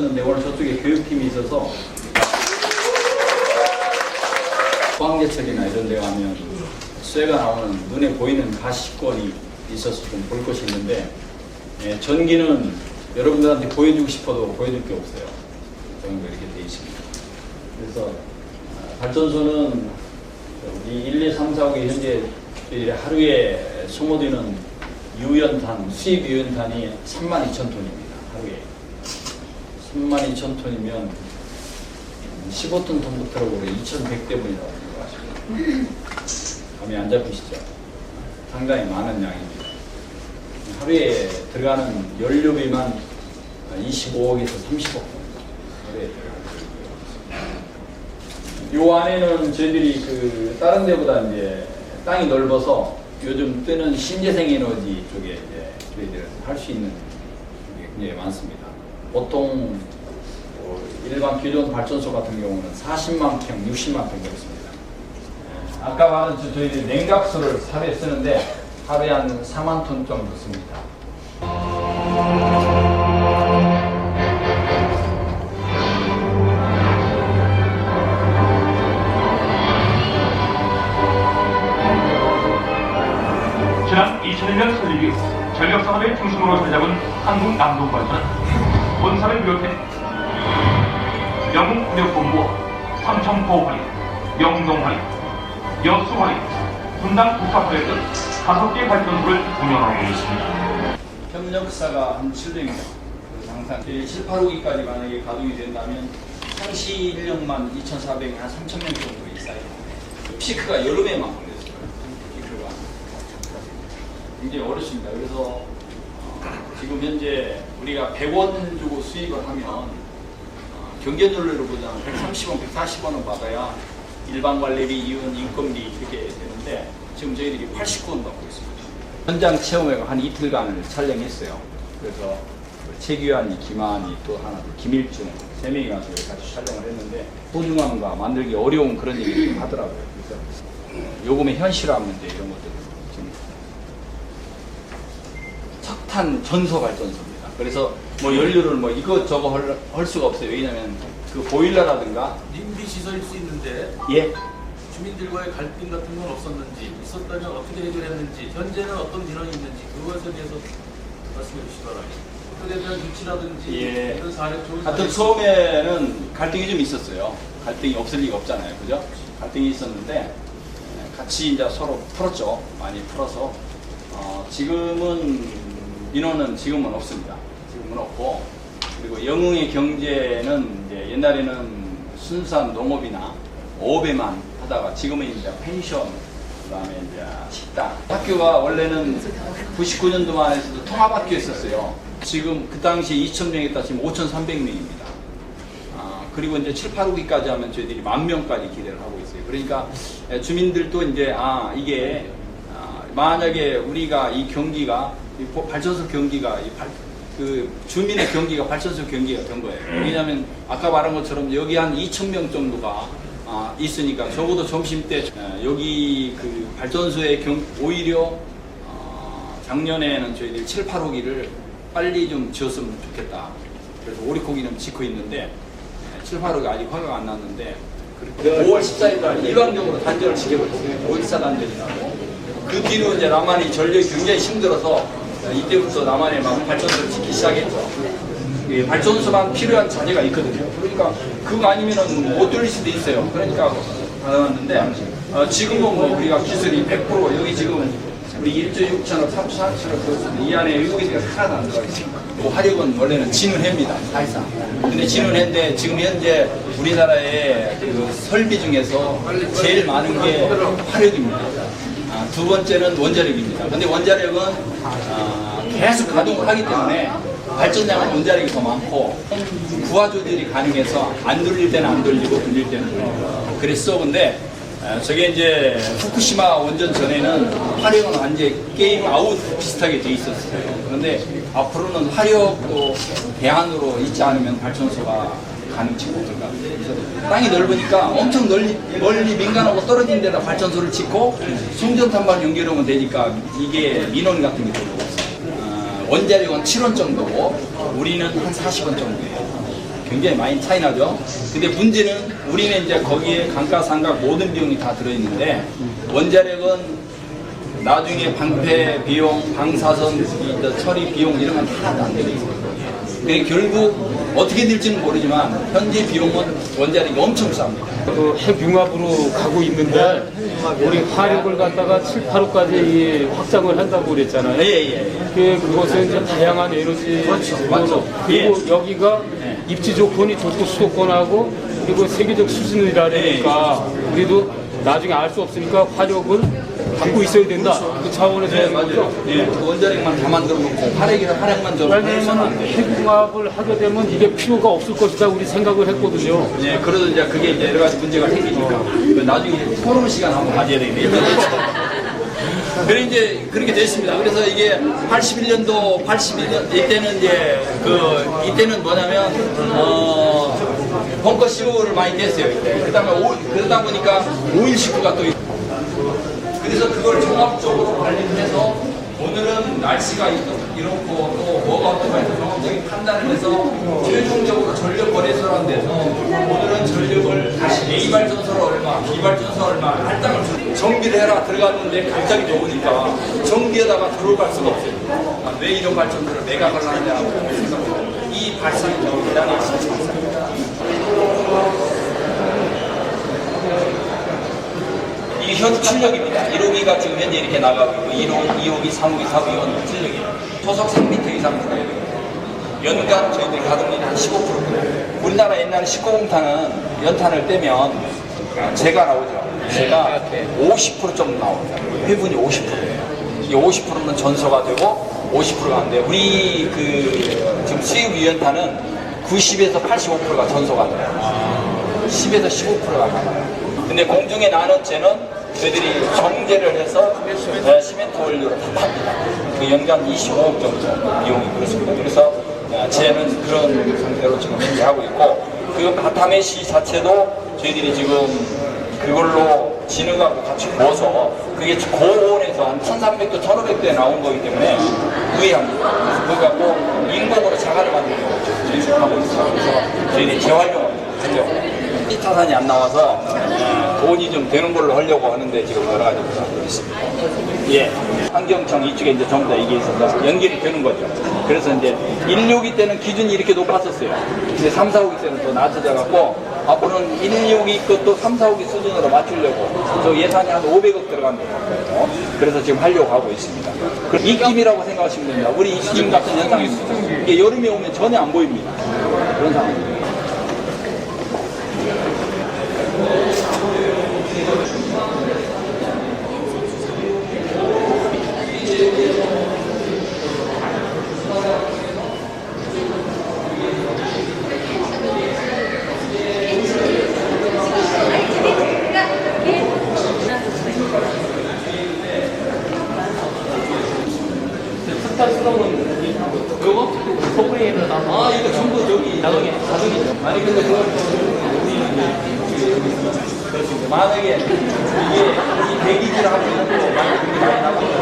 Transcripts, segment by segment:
있었는데 오늘 저쪽에 교육팀이 있어서 포항제철이나 이런 데 가면 쇠가 나오는 눈에 보이는 가시권이 있어서 좀 볼 것이 있는데 전기는 여러분들한테 보여주고 싶어도 보여줄 게 없어요. 정도 이렇게 돼 있습니다. 그래서 발전소는 우리 1, 2, 3, 4, 5기 현재 하루에 소모되는 유연탄, 수입 유연탄이 32,000톤입니다. 하루에 32,000톤이면 15톤 톤부 트럭으로 2,100대분이라고 생각하시면 감이 안 잡히시죠? 상당히 많은 양입니다. 하루에 들어가는 연료비만 25억에서 30억 하루에 들어가는. 요 안에는 저희들이 다른 데보다 이제 땅이 넓어서 요즘 뜨는 신재생 에너지 쪽에 이제 저희들 할 수 있는 게 굉장히 많습니다. 보통 일반 기존 발전소 같은 경우는 40만 평, 60만 평 있습니다. 아까 말한 저희들 냉각수를 하루에 쓰는데 하루에 한 4만 톤 정도 씁니다. 지난 2001년 설립 이후 전력산업의 중심으로 자리 잡은 한국남동발전은 본사를 비롯해 영웅구력본부와 삼청포화리, 영동화리, 여수화리, 분당 국사화리 등 5개 발전소를 운영하고 있습니다. 협력사가 한 700명, 항상 7, 8호기까지 만약에 가동이 된다면 상시 인력만 2,400명, 한 3,000명 정도 있어요. 피크가 여름에만 걸렸어요. 피크가 굉장히 어렵습니다. 그래서 지금 현재 우리가 100원 주고 수입을 하면 경제연료로 보자면 130원, 140원은 받아야 일반 관리비, 이윤, 인건비 이렇게 되는데 지금 저희들이 89원 받고 있습니다. 현장 체험회 한 이틀간을 촬영했어요. 그래서 최규환이, 김한이 또 하나, 김일중 3명이 가서 같이 촬영을 했는데 소중함과 만들기 어려운 그런 얘기를 하더라고요. 그래서 요금의 현실화 문제 이런 것들 지금 석탄 전소 발전소입니다. 그래서 뭐 연료를 뭐 이것저것 할 수가 없어요. 왜냐하면 그 보일러라든가 님비 시설일 수 있는데 예. 주민들과의 갈등 같은 건 없었는지 있었다면 어떻게 해결했는지 현재는 어떤 민원이 있는지 그것에 대해서 말씀해 주시기 바랍니다. 그에 대한 조치라든지 예. 이런 사례 좋은 하여튼 처음에는 갈등이 좀 있었어요. 갈등이 없을 리가 없잖아요. 그죠? 갈등이 있었는데 같이 이제 서로 풀었죠. 많이 풀어서 지금은 민원은 지금은 없습니다. 지금은 없고 그리고 영흥의 경제는 이제 옛날에는 순수한 농업이나 어업에만 하다가 지금은 이제 펜션, 그다음에 이제 식당. 학교가 원래는 99년도만 해서도 통합학교였었어요. 지금 그 당시 2,000명이었다 지금 5,300명입니다. 그리고 이제 7, 8호기까지 하면 저희들이 10,000명까지 기대를 하고 있어요. 그러니까 주민들도 이제 이게 만약에 우리가 이 경기가 이 발전소 경기가 그 주민의 경기가 발전소 경기가 된 거예요. 왜냐하면 아까 말한 것처럼 여기 한 2,000명 정도가 있으니까 적어도 점심 때 여기 그 발전소에 오히려 작년에는 저희들이 7, 8호기를 빨리 좀 지었으면 좋겠다. 그래서 5, 6호기는 짓고 있는데 7, 8호기 아직 허가가 안 났는데 5월 14일 날 일방적으로 단절을 지켜버렸어요. 5.14 단절이라고. 그 뒤로 이제 남한이 전력이 굉장히 힘들어서 이때부터 남한의 막 발전소를 짓기 시작했죠. 발전소만 필요한 자재가 있거든요. 그러니까 그거 아니면은 못 돌릴 수도 있어요. 그러니까 가능했는데 지금은 뭐 우리가 기술이 100% 여기 지금 우리 1조 6천억, 3조 4천억 이 안에 외국인들이 하나도 안 들어가 있어요. 화력은 원래는 진운해입니다. 사실상. 근데 진운해인데 지금 현재 우리나라의 그 설비 중에서 제일 많은 게 화력입니다. 두 번째는 원자력입니다. 근데 원자력은 계속 가동을 하기 때문에 발전량은 원자력이 더 많고 구화조절이 가능해서 안 돌릴 때는 안 돌리고 돌릴 때는 돌리고 그랬어. 근데 저게 이제 후쿠시마 원전 전에는 화력은 완전히 게임 아웃 비슷하게 돼 있었어요. 그런데 앞으로는 화력도 대안으로 있지 않으면 발전소가 가능치 못할 것 같아요. 그래서 땅이 넓으니까 엄청 멀리 민간하고 떨어진 데다 발전소를 짓고 송전탄만 연결하면 되니까 이게 민원 같은 게 별로 없어요. 원자력은 7원 정도고 우리는 한 40원 정도예요. 굉장히 많이 차이 나죠. 근데 문제는 우리는 이제 거기에 감가상각 모든 비용이 다 들어있는데 원자력은 나중에 방패 비용, 방사선 처리 비용 이런 건 하나도 안 들어있어요. 근데 결국 어떻게 될지는 모르지만 현재 비용은 원자력이 엄청 쌉니다. 그 핵융합으로 가고 있는데 우리 화력을 갖다가 7, 8호까지 확장을 한다고 그랬잖아요. 예. 그것은 이제 다양한 에너지 맞죠. 그리고 여기가 입지 조건이 좋고 수도권하고 그리고 세계적 수준이라니까 우리도 나중에 알 수 없으니까 화력을 갖고 있어야 된다. 그 차원에서 네, 맞아요. 예, 그 원자력만 다 만들어 놓고 화력만 저렇게 해서는 안 왜냐면 돼요. 핵융합을 하게 되면 이게 필요가 없을 것이다 우리 생각을 했거든요. 예, 그래도 이제 그게 이제 여러 가지 문제가 생기니까 나중에 토론 시간 한번 가져야 되겠네요. 그래 이제 그렇게 됐습니다. 그래서 이게 81년 이때는 이제 이때는 뭐냐면 벙커 CO를 많이 냈어요. 이때. 그다음에 그러다 보니까 오일 식구가 또 있고. 그래서 그걸 종합적으로 관리를 해서 오늘은 날씨가 이렇고 또 뭐가 어떤가 해서 종합적인 판단을 해서 최종적으로 전력 거래소라는 데서 오늘은 전력을 다시 A발전소로 얼마, B발전소 얼마 할당을 정비를 해라 들어갔는데 갑자기 좋으니까 정비에다가 들어갈 수가 없어요. 왜 이런 발전소를 매각을 하느냐고 생각해요. 이 발상이 대단히 발상입니다. 이게 현 출력입니다. 1호기가 지금 현재 이렇게 나가고 있고 1호, 2호기, 3호기, 4호기 이건 출력이에요. 소속 3m 이상 들어야 되거든요. 연간 저희들이 가동률이 한 15%. 우리나라 옛날에 19공탄은 연탄을 떼면 재가 나오죠. 재가 50% 정도 나옵니다. 회분이 50%예요. 이 50%는 전소가 되고 50%가 안 돼요. 우리 지금 수입 유연탄은 90에서 85%가 전소가 돼요. 10에서 15%가 남아요. 근데 공중에 나는 재는 저희들이 정제를 해서 시멘트 원료로 다 팝니다. 그 연간 25억 정도 비용이 그렇습니다. 그래서 재는 그런 상태로 지금 현재 하고 있고 그 바타메시 자체도 저희들이 지금 그걸로 진흙하고 같이 부어서 그게 고온에서 한 1300도, 1500도에 나온 거기 때문에 유해합니다. 그래서 그거 갖고 인공으로 자갈을 만들려고 저희들이 하고 있어요. 그래서 저희들이 재활용을 하려고. 타산이 안 나와서 돈이 좀 되는 걸로 하려고 하는데 지금 여러 가지 부담이 있습니다. 예. 환경청 이쪽에 이제 전부 다 이게 있어서 연결이 되는 거죠. 그래서 이제 1, 6기 때는 기준이 이렇게 높았었어요. 근데 3, 4, 5기 때는 더 낮아져 갖고 앞으로는 1, 6기 것도 3, 4, 5기 수준으로 맞추려고 저 예산이 한 500억 들어간다고 하거든요. 그래서 지금 하려고 하고 있습니다. 입김이라고 생각하시면 됩니다. 우리 입김 같은 현상이 있어요. 이게 여름에 오면 전혀 안 보입니다. 그런 상황입니다. 그거? 소프레이를 다 이거 전부 저기 자동이죠. 아니 근데 그걸 그렇습니다. 만약에 이게 이 대기질 하고 있는 거 많이 나가요.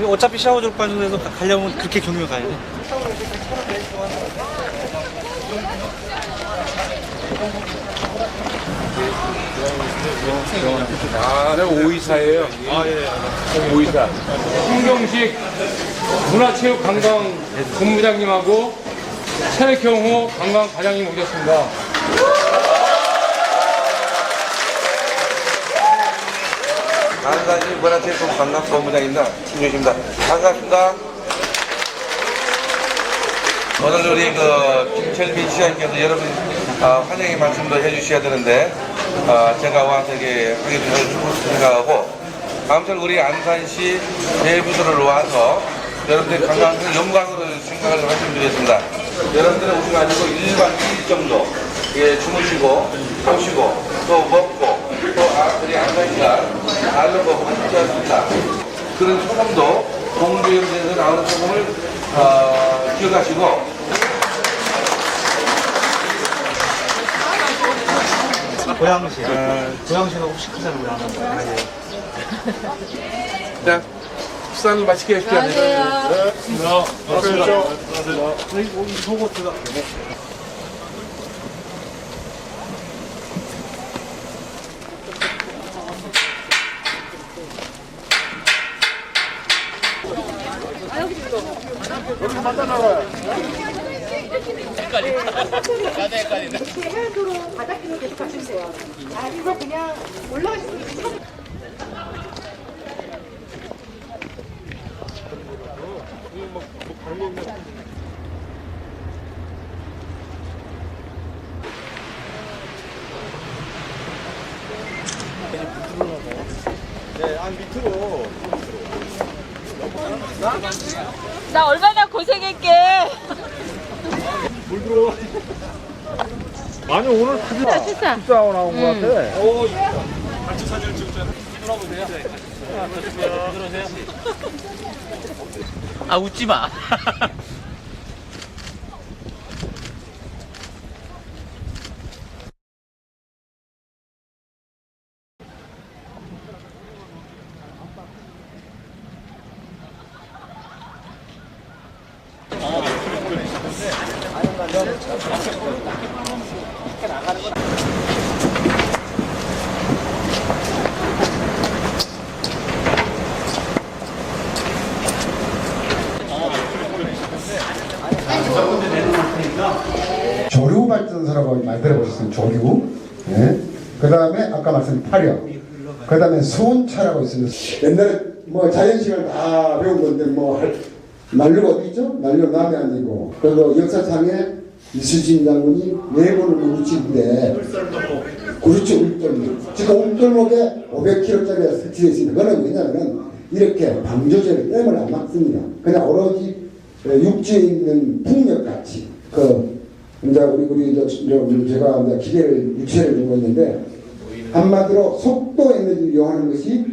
어차피 샤워 졸업반에서 가려면 그렇게 경유 가야 돼. 내가 오이사예요. 오이사. 홍경식 문화체육관광 본부장님하고 최경호 관광과장님 오셨습니다. 안산시 문화체육관광본부장입니다. 김효식입니다. 반갑습니다. 오늘 우리 김철민 시장님께서 여러분 환영의 말씀도 해주셔야 되는데 제가 와서 이게 하게 돼서 좋을 생각하고 아무튼 우리 안산시 내부들을 와서 여러분들 관광을 영광으로 생각을 말씀드리겠습니다. 여러분들은 우리가 아니고 1박 2일 정도 주무시고 보시고 또 먹고 또 우리 안산시가 알로 먹고 하셨습니다. 그런 소금도 공주연대에서 나오는 소금을 기억하시고 고양시가 혹시 크잖아요, 우리 하나. 자, 식사는 맛있게 하십시오. 해안도로 바닷길로 계속 가주세요. 아, 이거 그냥 올라가시면 돼요. 나 얼마나 고생했게. 아니 오늘 진짜 나온 것 같아. 아, 웃지 마. 조류 발전소라고 만들어 보셨어요. 조류. 예? 그 다음에 아까 말씀 파력. 그 다음에 수온차라고 있습니다. 옛날에 뭐 자연식을 다 배운 건데 난류가 어디 있죠? 난류 남해안이고. 그리고 역사상에 이순신 장군이 네 번을 무르치는데 그렇죠. 울돌목. 지금 울돌목에 500kg짜리가 설치되어 있습니다. 그거는 왜냐하면 이렇게 방조제를 댐을 안 막습니다. 그냥 오로지 육지에 있는 풍력같이 이제 제가 이제 기계를 유체를 주고 있는데 한마디로 속도 에너지를 이용하는 것이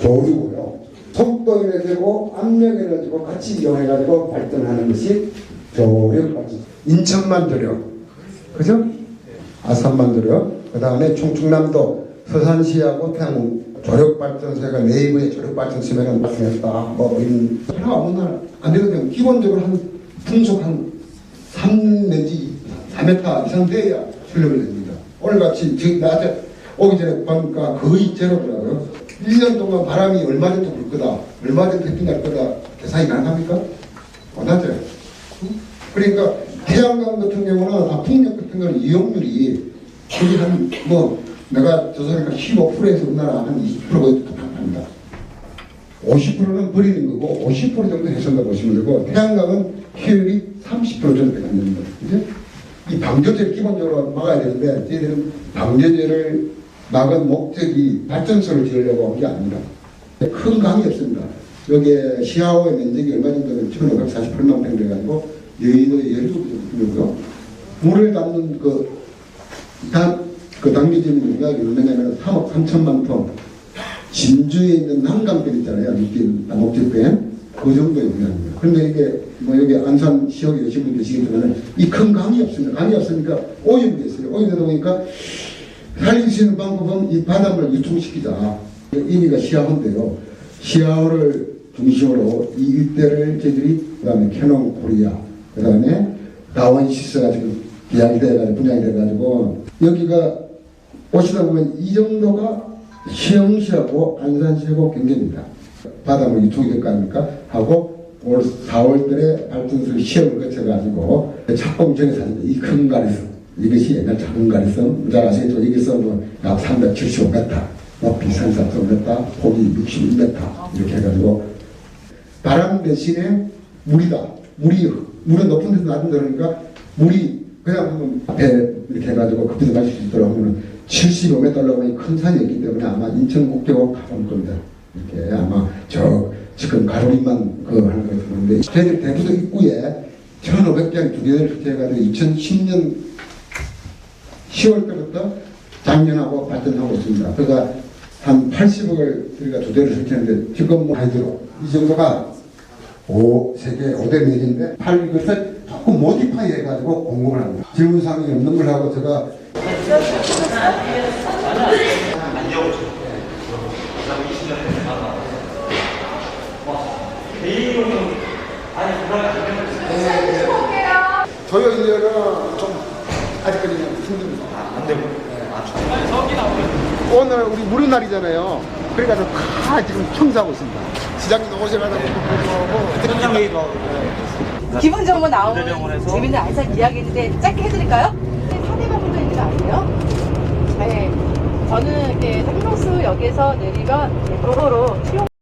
조류고요. 속도 에너지고 압력 에너지고 같이 이용해가지고 발전하는 것이 조력 발전. 인천만 조력, 그죠? 아산만 조력. 그 다음에 충남도 서산시하고 태양 조력 발전소가 네이버에 조력 발전소면은 발생했다. 이런 하나 없는 안 되거든요. 기본적으로 풍속 3 내지 4m 이상 돼야 출력을 냅니다. 오늘같이 지금 나한테 오기 전에 보니까 거의 제로더라고요. 1년 동안 바람이 얼마 정도 불 거다, 얼마 정도 햇빛 날 거다 계산이 가능합니까? 못하죠. 그러니까 태양광 같은 경우는 풍력 같은 경우는 이용률이 거의 내가 조사하니까 15%에서 우리나라 한 20%가 합니다. 50%는 버리는 거고 50% 정도 해선다 보시면 되고 태양광은 효율이 30% 정도밖에 안 됩니다. 그죠? 이 방조제를 기본적으로 막아야 되는데 저희들은 방조제를 막은 목적이 발전소를 지으려고 한 게 아닙니다. 큰 강이 없습니다. 여기에 시아호의 면적이 얼마 정도면 1548만 평 돼가지고 여의도에 17개고요. 물을 담는 당기지는 얼마냐면 3억 3천만 톤. 진주에 있는 난강변 있잖아요. 목적변. 그 정도의 영향입니다. 그런데 이게 여기 안산 지역에 오신 분들 계시겠지만 이 큰 강이 없습니다. 강이 없으니까 오염이 됐어요. 오염되다 보니까 살릴 수 있는 방법은 이 바닷물을 유통시키자. 의미가 시아호인데요. 시아호를 중심으로 이 일대를 저희들이 그다음에 캐논 코리아, 그다음에 다원시스 가지고 계약이 돼가지고 분양이 돼가지고 여기가 오시다 보면 이 정도가 시흥시하고 안산시하고 경계입니다. 바닷물 유통이 될 거 아닙니까? 하고 올 4월달에 발전소를 시험을 거쳐가지고 착공 전에 사진다. 이 큰 가리성, 이것이 옛날 작은 가리성, 잘 아시겠죠? 여기서 약 375m, 높이 33m, 폭이 61m 이렇게 해가지고 바람 대신에 물이다. 물은 높은 데서 낮은 데 그러니까 물이 그냥 앞에 이렇게 해가지고 급해서 마실 수 있도록 하면 75m 올라가니 큰 산이었기 때문에 아마 인천국제국 가볼 겁니다. 이렇게 아마 지금 가로림만 하는 거 같은데 저희들 대구도 입구에 1,500개의 두 개를 설치해가지고 2010년 10월 때부터 작년하고 발전하고 있습니다. 그러니까 한 80억을 우리가 두 대를 설치했는데 지금 하이드로 이 정도가 세계 5대 내지인데 8것을 조금 모디파이 해가지고 공급을 합니다. 질문사항이 없는 걸 하고 제가 저요 인연은 좀 아직까지는 힘듭니다. 안 되고. 오늘 우리 무료날이잖아요. 그래가지고 다 지금 청소하고 있습니다. 시장님 오셔가지고 기본적으로 나오는 재밌는 안산 이야기인데 짧게 해드릴까요? 사대방문도 있는 거 아니에요? 네. 저는 이렇게 상록수 역에서 내리면 도로로